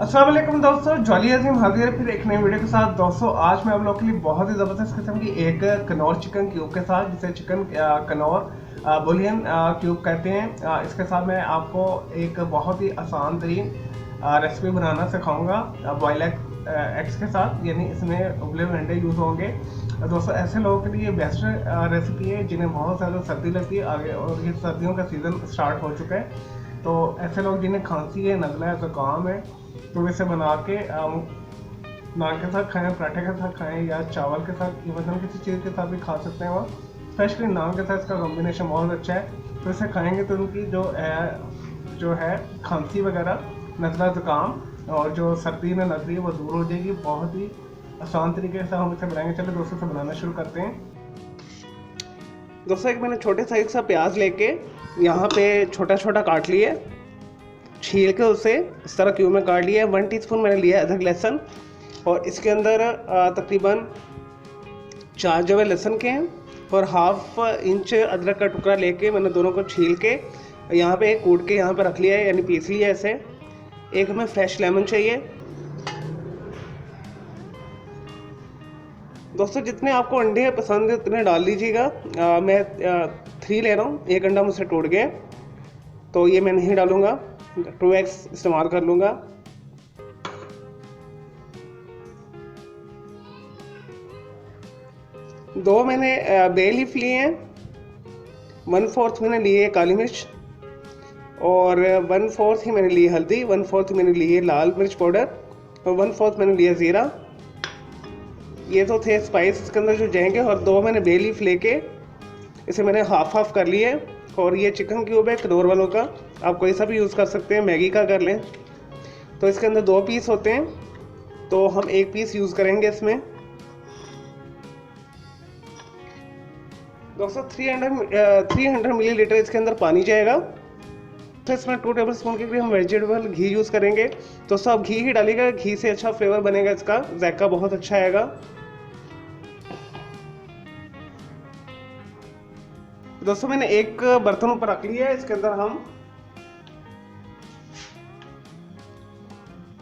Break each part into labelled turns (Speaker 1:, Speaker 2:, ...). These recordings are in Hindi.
Speaker 1: अस्सलाम वालेकुम दोस्तों, जॉली अजीम हाजिर है फिर एक नई वीडियो के साथ। दोस्तों आज मैं आप लोगों के लिए बहुत ही ज़बरदस्त किस्म की एक कनौर चिकन क्यूब के साथ, जिसे चिकन कनौर बुलियन क्यूब कहते हैं, इसके साथ मैं आपको एक बहुत ही आसान तरीन रेसिपी बनाना सिखाऊंगा बॉयल एग्स के साथ, यानी इसमें उबले हुए अंडे यूज़ होंगे। दोस्तों ऐसे लोगों के लिए बेस्ट रेसिपी है जिन्हें बहुत ज़्यादा सर्दी लगती है आगे, और ये सर्दियों का सीज़न स्टार्ट हो चुका है। तो ऐसे लोग जिन्हें खांसी है, नज़ला है, ज़ुकाम है, तो इसे बना के नान के साथ खाएं, पराठे के साथ खाएं, या चावल के साथ, या मतलब किसी चीज़ के साथ भी खा सकते हैं। वह स्पेशली नान के साथ इसका कॉम्बिनेशन बहुत अच्छा है। तो इसे खाएंगे तो उनकी जो है खांसी वगैरह, नज़ला ज़ुकाम और जो सर्दी में लग रही है वो दूर हो जाएगी। बहुत ही आसान तरीके से हम इसे बनाएंगे। चलो दोस्तों इसे बनाना शुरू करते हैं। दोस्तों एक मैंने छोटे साइज का प्याज लेके यहाँ पे छोटा छोटा काट लिए, छील के उसे इस तरह क्यूब में काट लिया। 1 टीस्पून मैंने लिया अदरक लहसुन, और इसके अंदर तकरीबन 4 जवे लहसुन के हैं, और हाफ इंच अदरक का टुकड़ा लेके मैंने दोनों को छील के यहाँ पे कूट के यहाँ पे रख लिया है, यानी पीस लिया है इसे। एक हमें फ्रेश लेमन चाहिए। दोस्तों जितने आपको अंडे पसंद है उतने डाल लीजिएगा। मैं 3 ले रहा हूँ, एक अंडा मुझसे टूट गया तो ये मैं नहीं डालूँगा, 2x इस्तेमाल कर लूँगा। दो मैंने बे लीफ लिए हैं, 1/4 मैंने लिए काली मिर्च, और 1/4 ही मैंने ली हल्दी, 1/4 मैंने लिए लाल मिर्च पाउडर, और 1/4 मैंने लिया ज़ीरा। ये तो थे स्पाइस इसके अंदर जो जाएंगे। और 2 मैंने बे लीफ लेके इसे मैंने हाफ हाफ कर लिए। और ये चिकन क्यूब है कनौर वालों का, आप कोई सा भी यूज़ कर सकते हैं, मैगी का कर लें। तो इसके अंदर 2 पीस होते हैं, तो हम 1 पीस यूज़ करेंगे इसमें। दोस्तों 300 मिलीलीटर इसके अंदर पानी जाएगा। तो इसमें 2 टेबल स्पून के करीब हम वेजिटेबल घी यूज़ करेंगे। तो सब घी ही डालिएगा, घी से अच्छा फ्लेवर बनेगा, इसका जायका बहुत अच्छा आएगा। दोस्तों मैंने एक बर्तन ऊपर रख लिया है, इसके अंदर हम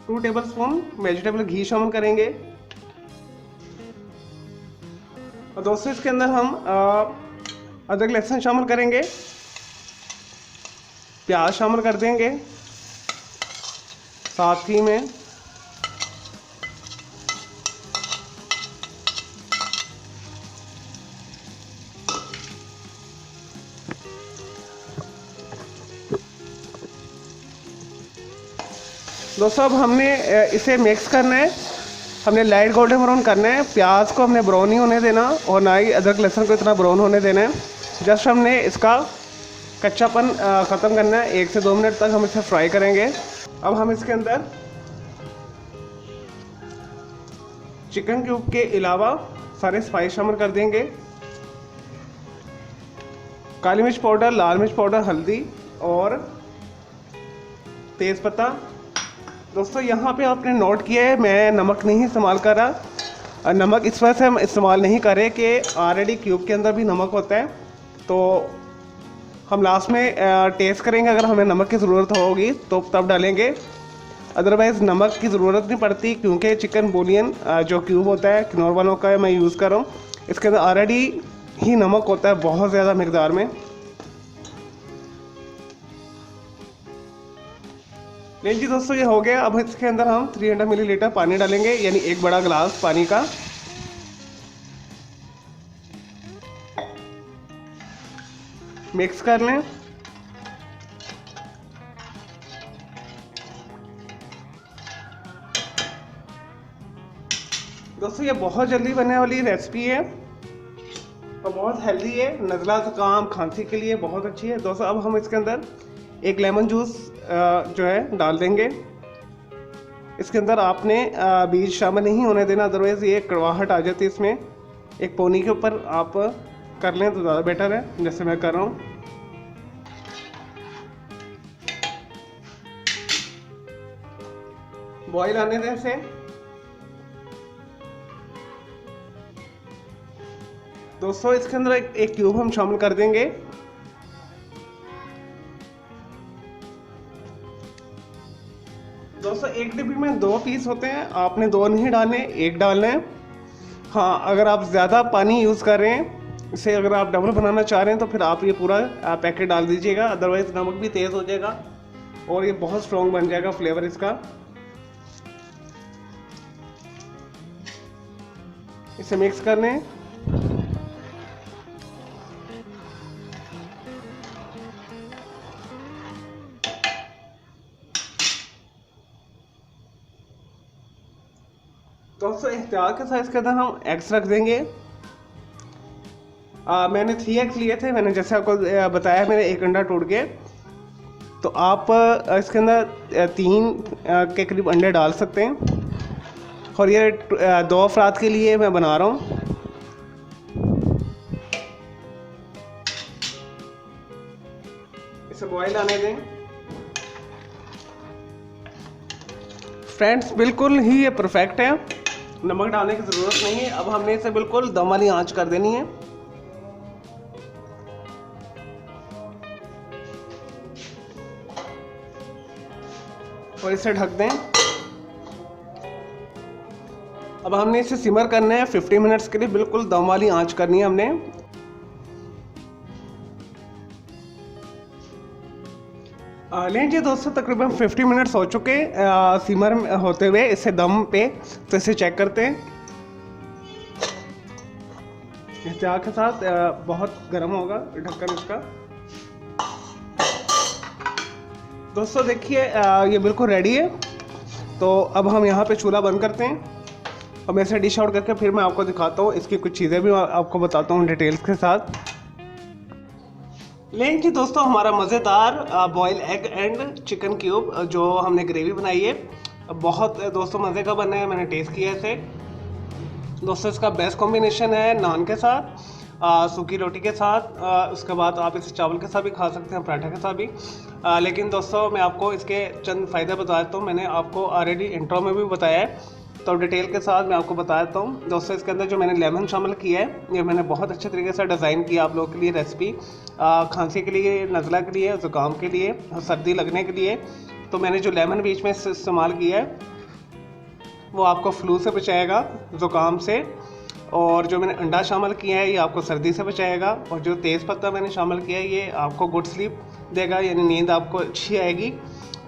Speaker 1: 2 टेबल स्पून वेजिटेबल घी शामिल करेंगे। और दोस्तों इसके अंदर हम अदरक लहसुन शामिल करेंगे, प्याज शामिल कर देंगे साथ ही में। दोस्तों अब हमने इसे मिक्स करना है, हमने लाइट गोल्डन ब्राउन करना है। प्याज को हमने ब्राउन नहीं होने देना, और ना ही अदरक लहसुन को इतना ब्राउन होने देना है। जस्ट हमने इसका कच्चापन ख़त्म करना है। 1 से 2 मिनट तक हम इसे फ्राई करेंगे। अब हम इसके अंदर चिकन क्यूब के अलावा सारे स्पाइस शामिल कर देंगे, काली मिर्च पाउडर, लाल मिर्च पाउडर, हल्दी और तेज़पत्ता। दोस्तों यहाँ पे आपने नोट किया है मैं नमक नहीं इस्तेमाल कर रहा। नमक इस वजह से हम इस्तेमाल नहीं करें कि ऑलरेडी क्यूब के अंदर भी नमक होता है, तो हम लास्ट में टेस्ट करेंगे। अगर हमें नमक की ज़रूरत होगी तो तब डालेंगे, अदरवाइज़ नमक की ज़रूरत नहीं पड़ती, क्योंकि चिकन बुलियन जो क्यूब होता है कनौर वालों का मैं यूज़ कर रहा हूँ, इसके अंदर ऑलरेडी ही नमक होता है बहुत ज़्यादा मकदार में। नहीं जी दोस्तों ये हो गया। अब इसके अंदर हम 300 मिलीलीटर पानी डालेंगे, यानी 1 बड़ा गिलास पानी का। मिक्स कर लें। दोस्तों ये बहुत जल्दी बनने वाली रेसिपी है और बहुत हेल्दी है, नज़ला ज़ुकाम खांसी के लिए बहुत अच्छी है। दोस्तों अब हम इसके अंदर 1 लेमन जूस जो है डाल देंगे। इसके अंदर आपने बीज शामिल नहीं होने देना, अदरवाइज़ ये कड़वाहट आ जाती है इसमें। 1 पौनी के ऊपर आप कर लें तो ज़्यादा बेटर है, जैसे मैं कर रहा हूँ। बॉईल आने दें इसे। दोस्तों इसके अंदर एक क्यूब हम शामिल कर देंगे। दोस्तों एक डिब्बी में 2 पीस होते हैं, आपने 2 नहीं डालने, 1 डालना है। हाँ, अगर आप ज़्यादा पानी यूज़ कर रहे हैं, इसे अगर आप डबल बनाना चाह रहे हैं तो फिर आप ये पूरा पैकेट डाल दीजिएगा, अदरवाइज़ नमक भी तेज़ हो जाएगा और ये बहुत स्ट्रॉन्ग बन जाएगा फ्लेवर इसका। इसे मिक्स कर लें। दोस्तों एहतियात के साथ इसके अंदर हम एग्स रख देंगे। मैंने 3 एग्स लिए थे, मैंने जैसे आपको बताया मेरे 1 अंडा टूट गए। तो आप इसके अंदर 3 के करीब अंडे डाल सकते हैं और ये 2 अफराद के लिए मैं बना रहा हूँ। इसे बॉयल आने दें। फ्रेंड्स बिल्कुल ही ये परफेक्ट है, नमक डालने की ज़रूरत नहीं है। अब हमने इसे बिल्कुल दम वाली आंच कर देनी है। और इसे ढक दें। अब हमने इसे सिमर करना है 50 मिनट्स के लिए, बिल्कुल दम वाली आंच करनी है हमने। लीजिए दोस्तों तकरीबन 50 मिनट्स हो चुके सिमर होते हुए इसे दम पे। तो इसे चेक करते हैं एहतियात के साथ, बहुत गर्म होगा ढक्कन इसका। दोस्तों देखिए ये बिल्कुल रेडी है। तो अब हम यहाँ पे चूल्हा बंद करते हैं। अब मैं इसे डिश आउट करके फिर मैं आपको दिखाता हूँ, इसकी कुछ चीज़ें भी आपको बताता हूँ डिटेल्स के साथ। लेकिन जी दोस्तों हमारा मज़ेदार boil egg and chicken cube जो हमने ग्रेवी बनाई है, बहुत दोस्तों मज़े का बना है। मैंने टेस्ट किया इसे दोस्तों, इसका बेस्ट कॉम्बिनेशन है नान के साथ, सूखी रोटी के साथ। उसके बाद आप इसे चावल के साथ भी खा सकते हैं, पराठा के साथ भी। लेकिन दोस्तों मैं आपको इसके चंद फ़ायदे बता देता हूँ, मैंने आपको ऑलरेडी इंट्रो में भी बताया है। तो डिटेल के साथ मैं आपको बता देता हूँ दोस्तों। इसके अंदर जो मैंने लेमन शामिल किया है, ये मैंने बहुत अच्छे तरीके से डिज़ाइन किया आप लोगों के लिए रेसिपी, खांसी के लिए, नज़ला के लिए, ज़ुकाम के लिए, सर्दी लगने के लिए। तो मैंने जो लेमन बीच में इस्तेमाल किया है वो आपको फ्लू से बचाएगा, ज़ुकाम से। और जो मैंने अंडा शामिल किया है ये आपको सर्दी से बचाएगा। और जो तेज़ पत्ता मैंने शामिल किया है ये आपको गुड स्लीप देगा, यानी नींद आपको अच्छी आएगी।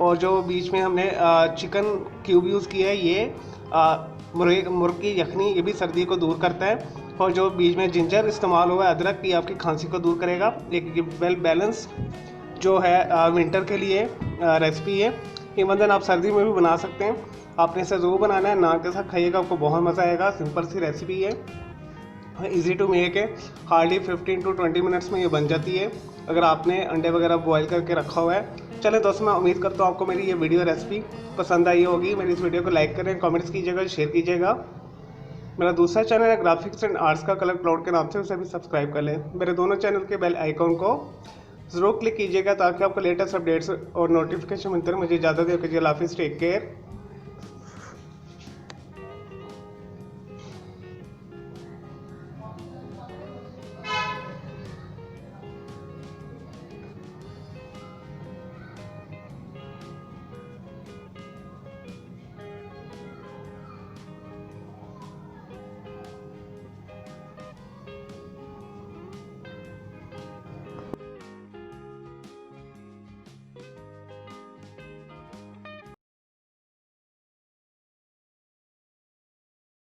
Speaker 1: और जो बीच में हमने चिकन क्यूब यूज़ किया है ये मुर्ग की यखनी, ये भी सर्दी को दूर करता है। और जो बीच में जिंजर इस्तेमाल हुआ है, अदरक, ये आपकी खांसी को दूर करेगा। एक वेल बैलेंस जो है विंटर के लिए रेसिपी है। इवन देन आप सर्दी में भी बना सकते हैं। आपने इसे ज़रूर बनाना है, नान के साथ खाइएगा, आपको बहुत मज़ा आएगा। सिंपल सी रेसिपी है, इजी टू मेक है, हार्डली 15 to 20 मिनट्स में ये बन जाती है अगर आपने अंडे वगैरह बॉईल करके रखा हुआ है। चले दोस्तों मैं उम्मीद करता हूँ आपको मेरी ये वीडियो रेसिपी पसंद आई होगी। मेरी इस वीडियो को लाइक करें, कमेंट्स कीजिएगा, शेयर कीजिएगा। मेरा दूसरा चैनल है ग्राफिक्स एंड आर्ट्स का कलर क्लाउड के नाम से, उसे भी सब्सक्राइब कर लें। मेरे दोनों चैनल के बेल आइकॉन को ज़रूर क्लिक कीजिएगा ताकि आपको लेटेस्ट अपडेट्स और नोटिफिकेशन मिलते रहे। मुझे इजाज़त दें, कीजिए, हाफिज़, टेक केयर।